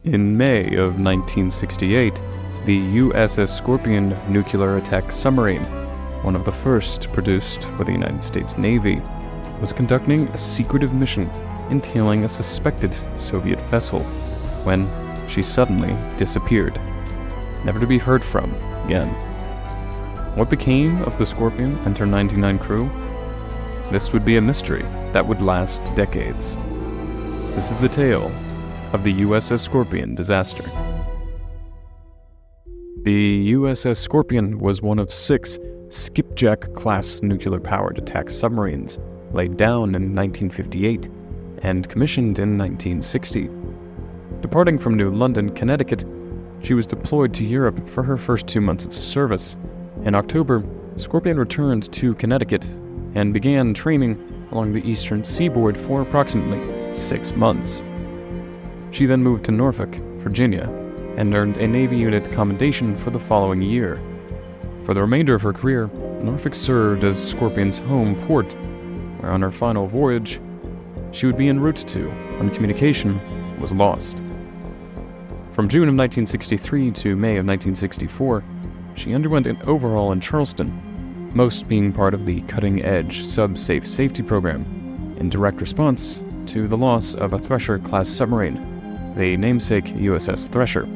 In May of 1968, the USS Scorpion nuclear attack submarine, one of the first produced for the United States Navy, was conducting a secretive mission entailing a suspected Soviet vessel when she suddenly disappeared, never to be heard from again. What became of the Scorpion and her 99 crew? This would be a mystery that would last decades. This is the tale of the USS Scorpion disaster. The USS Scorpion was one of 6 Skipjack-class nuclear-powered attack submarines laid down in 1958 and commissioned in 1960. Departing from New London, Connecticut, she was deployed to Europe for her first 2 months of service. In October, Scorpion returned to Connecticut and began training along the eastern seaboard for approximately 6 months. She then moved to Norfolk, Virginia, and earned a Navy unit commendation for the following year. For the remainder of her career, Norfolk served as Scorpion's home port, where on her final voyage, she would be en route to when communication was lost. From June of 1963 to May of 1964, she underwent an overhaul in Charleston, most being part of the cutting-edge sub-safe safety program, in direct response to the loss of a Thresher-class submarine, the namesake USS Thresher.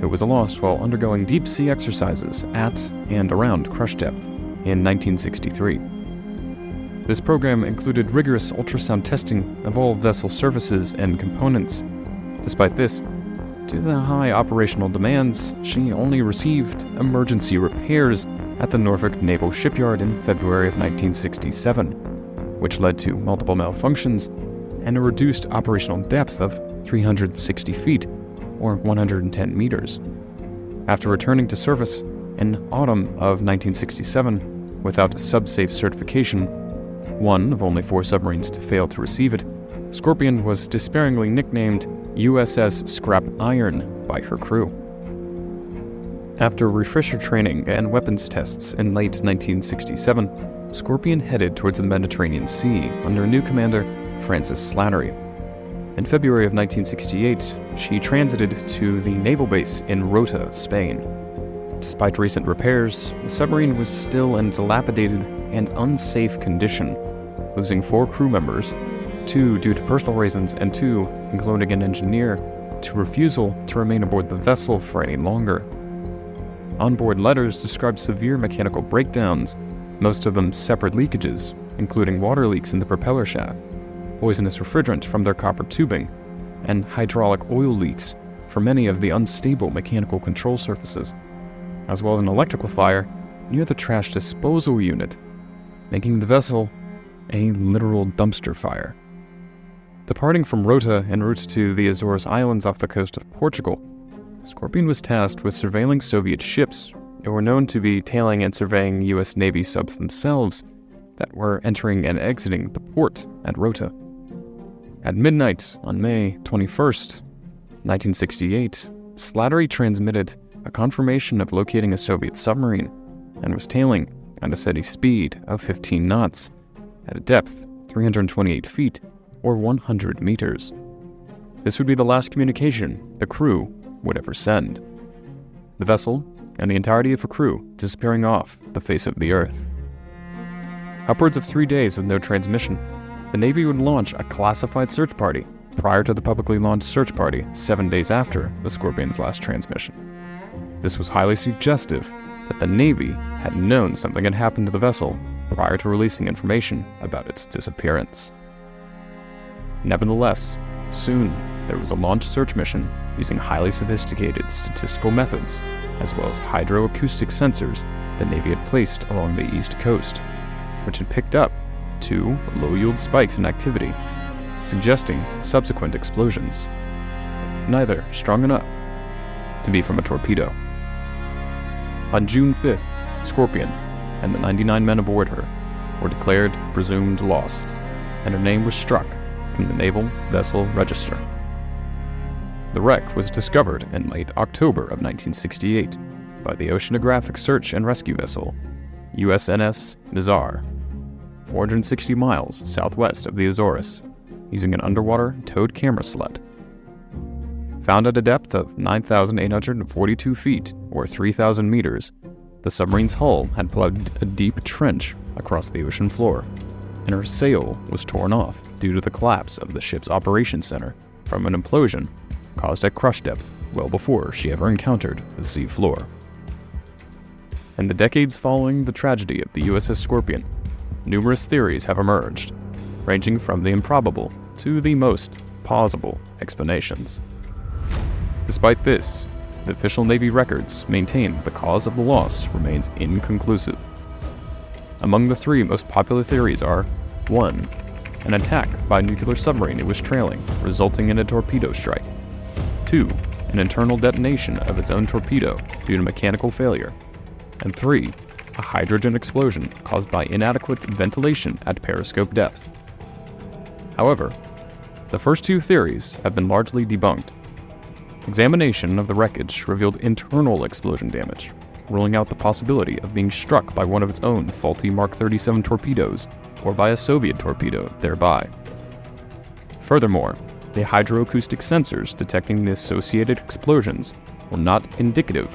It was lost while undergoing deep-sea exercises at and around crush depth in 1963. This program included rigorous ultrasound testing of all vessel surfaces and components. Despite this, due to the high operational demands, she only received emergency repairs at the Norfolk Naval Shipyard in February of 1967, which led to multiple malfunctions and a reduced operational depth of 360 feet, or 110 meters. After returning to service in autumn of 1967 without sub-safe certification, one of only 4 submarines to fail to receive it, Scorpion was despairingly nicknamed USS Scrap Iron by her crew. After refresher training and weapons tests in late 1967, Scorpion headed towards the Mediterranean Sea under new commander Francis Slattery. In February of 1968, she transited to the naval base in Rota, Spain. Despite recent repairs, the submarine was still in dilapidated and unsafe condition, losing 4 crew members, 2 due to personal reasons and 2, including an engineer, to refusal to remain aboard the vessel for any longer. Onboard letters described severe mechanical breakdowns, most of them separate leakages, including water leaks in the propeller shaft, poisonous refrigerant from their copper tubing, and hydraulic oil leaks for many of the unstable mechanical control surfaces, as well as an electrical fire near the trash disposal unit, making the vessel a literal dumpster fire. Departing from Rota en route to the Azores Islands off the coast of Portugal, Scorpion was tasked with surveilling Soviet ships that were known to be tailing and surveying U.S. Navy subs themselves that were entering and exiting the port at Rota. At midnight on May 21st, 1968, Slattery transmitted a confirmation of locating a Soviet submarine and was tailing at a steady speed of 15 knots at a depth 328 feet or 100 meters. This would be the last communication the crew would ever send. The vessel and the entirety of her crew disappearing off the face of the earth. Upwards of 3 days with no transmission, the Navy would launch a classified search party prior to the publicly launched search party 7 days after the Scorpion's last transmission. This was highly suggestive that the Navy had known something had happened to the vessel prior to releasing information about its disappearance. Nevertheless, soon there was a launch search mission using highly sophisticated statistical methods, as well as hydroacoustic sensors the Navy had placed along the east coast, which had picked up 2 low-yield spikes in activity, suggesting subsequent explosions, neither strong enough to be from a torpedo. On June 5th, Scorpion and the 99 men aboard her were declared presumed lost, and her name was struck from the Naval Vessel Register. The wreck was discovered in late October of 1968 by the oceanographic search and rescue vessel USNS Nizar, 460 miles southwest of the Azores, using an underwater towed camera sled. Found at a depth of 9,842 feet, or 3,000 meters, the submarine's hull had plugged a deep trench across the ocean floor, and her sail was torn off due to the collapse of the ship's operations center from an implosion caused at crush depth well before she ever encountered the sea floor. In the decades following the tragedy of the USS Scorpion, numerous theories have emerged, ranging from the improbable to the most plausible explanations. Despite this, the official Navy records maintain that the cause of the loss remains inconclusive. Among the three most popular theories are 1. An attack by a nuclear submarine it was trailing, resulting in a torpedo strike. 2. An internal detonation of its own torpedo due to mechanical failure. And 3. A hydrogen explosion caused by inadequate ventilation at periscope depth. However, the first two theories have been largely debunked. Examination of the wreckage revealed internal explosion damage, ruling out the possibility of being struck by one of its own faulty Mark 37 torpedoes or by a Soviet torpedo thereby. Furthermore, the hydroacoustic sensors detecting the associated explosions were not indicative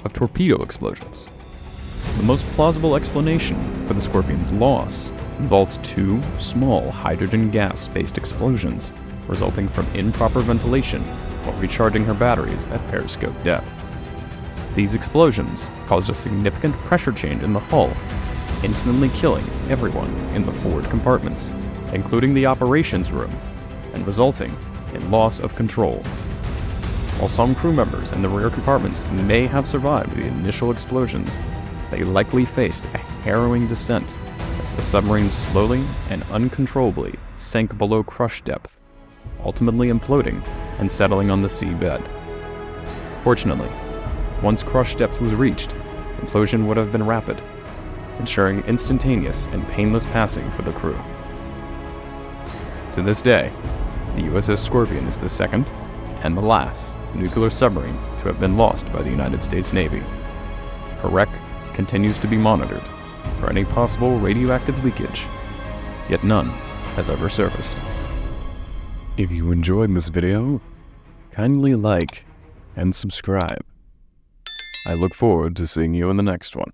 of torpedo explosions. The most plausible explanation for the Scorpion's loss involves two small hydrogen gas-based explosions resulting from improper ventilation while recharging her batteries at periscope depth. These explosions caused a significant pressure change in the hull, instantly killing everyone in the forward compartments, including the operations room, and resulting in loss of control. While some crew members in the rear compartments may have survived the initial explosions, they likely faced a harrowing descent as the submarine slowly and uncontrollably sank below crush depth, ultimately imploding and settling on the seabed. Fortunately, once crush depth was reached, implosion would have been rapid, ensuring instantaneous and painless passing for the crew. To this day, the USS Scorpion is the second and the last nuclear submarine to have been lost by the United States Navy. Her wreck continues to be monitored for any possible radioactive leakage, yet none has ever surfaced. If you enjoyed this video, kindly like and subscribe. I look forward to seeing you in the next one.